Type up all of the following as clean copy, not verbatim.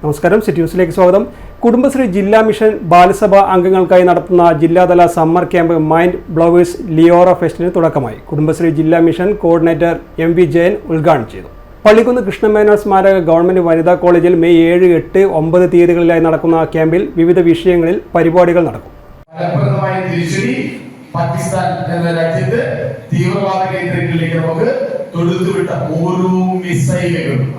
നമസ്കാരം, സിറ്റി ന്യൂസിലേക്ക് സ്വാഗതം. കുടുംബശ്രീ ജില്ലാ മിഷൻ ബാലസഭ അംഗങ്ങൾക്കായി നടത്തുന്ന ജില്ലാതല സമ്മർ ക്യാമ്പ് മൈൻഡ് ബ്ലോവേഴ്സ് ലിയോറ ഫെസ്റ്റിന് തുടക്കമായി. കുടുംബശ്രീ ജില്ലാ മിഷൻ കോർഡിനേറ്റർ എം.വി. ജയൻ ഉദ്ഘാടനം ചെയ്തു. പള്ളിക്കുന്ന് കൃഷ്ണമേനോൻ സ്മാരക ഗവൺമെന്റ് വനിതാ കോളേജിൽ മെയ് 7, 8, 9 തീയതികളിലായി നടക്കുന്ന ക്യാമ്പിൽ വിവിധ വിഷയങ്ങളിൽ പരിപാടികൾ നടക്കും. പാകിസ്ഥാൻ എന്ന രാജ്യത്ത് തീവ്രവാദ കേന്ദ്രങ്ങളിലേക്ക് നമുക്ക് തൊടുത്തുവിട്ട ഓരോ മിസൈലുകളും.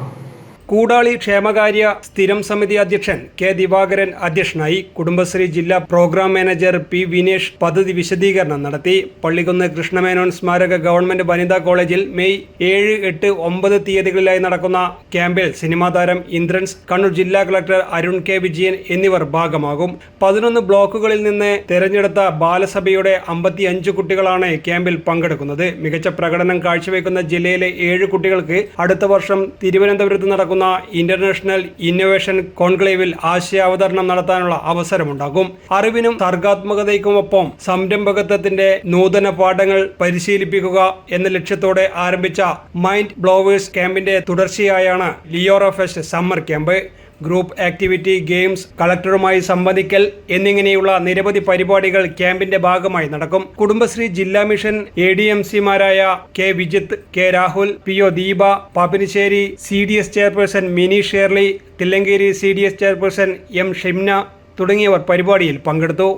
കൂടാളി ക്ഷേമകാര്യ സ്ഥിരം സമിതി അധ്യക്ഷൻ കെ ദിവാകരൻ അധ്യക്ഷനായി. കുടുംബശ്രീ ജില്ലാ പ്രോഗ്രാം മാനേജർ പി വിനേഷ് പദ്ധതി വിശദീകരണം നടത്തി. പള്ളിക്കുന്ന് കൃഷ്ണമേനോൻ സ്മാരക ഗവൺമെന്റ് വനിതാ കോളേജിൽ മെയ് 7, 8, 9 തീയതികളിലായി നടക്കുന്ന ക്യാമ്പിൽ സിനിമാ താരം ഇന്ദ്രൻസ്, കണ്ണൂർ ജില്ലാ കളക്ടർ അരുൺ കെ വിജയൻ എന്നിവർ ഭാഗമാകും. 11 ബ്ലോക്കുകളിൽ നിന്ന് തെരഞ്ഞെടുത്ത ബാലസഭയുടെ 55 കുട്ടികളാണ് ക്യാമ്പിൽ പങ്കെടുക്കുന്നത്. മികച്ച പ്രകടനം കാഴ്ചവെക്കുന്ന ജില്ലയിലെ 7 കുട്ടികൾക്ക് അടുത്ത വർഷം തിരുവനന്തപുരത്ത് നടക്കുന്ന ഇന്റർനാഷണൽ ഇന്നൊവേഷൻ കോൺക്ലേവിൽ ആശയാവതരണം നടത്താനുള്ള അവസരമുണ്ടാകും. അറിവിനും സർഗാത്മകതയ്ക്കുമൊപ്പം സംരംഭകത്വത്തിന്റെ നൂതന പാഠങ്ങൾ പരിശീലിപ്പിക്കുക എന്ന ലക്ഷ്യത്തോടെ ആരംഭിച്ച മൈൻഡ് ബ്ലോവേഴ്സ് ക്യാമ്പിന്റെ തുടർച്ചയായാണ് ലിയോറ fest summer camp. Group activity, games, കളക്ടറുമായി സംവദിക്കൽ എന്നിങ്ങനെയുള്ള നിരവധി പരിപാടികൾ ക്യാമ്പിന്റെ ഭാഗമായി നടക്കും. കുടുംബശ്രീ ജില്ലാ മിഷൻ ADMC-മാരായ K Vijith, K Rahul, PO Deepa, Pappinisseri CDS chairperson Mini Shirley, Thillankeri CDS chairperson M Shimna തുടങ്ങിയവർ പരിപാടിയിൽ പങ്കെടുത്തു.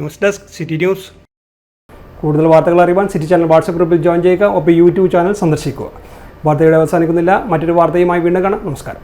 News desk, city news. കൂടുതൽ വാർത്തകൾ അറിയാൻ സിറ്റി ചാനൽ വാട്സ്ആപ്പ് ഗ്രൂപ്പിൽ ജോയിൻ ചെയ്യുക. ഒപ്പം YouTube ചാനൽ സന്ദർശിക്കുക. വാർത്തയുടെ അവസാനിക്കുന്നില്ല. മറ്റൊരു വാർത്തയുമായി വീണ്ടും കാണാം. നമസ്കാരം.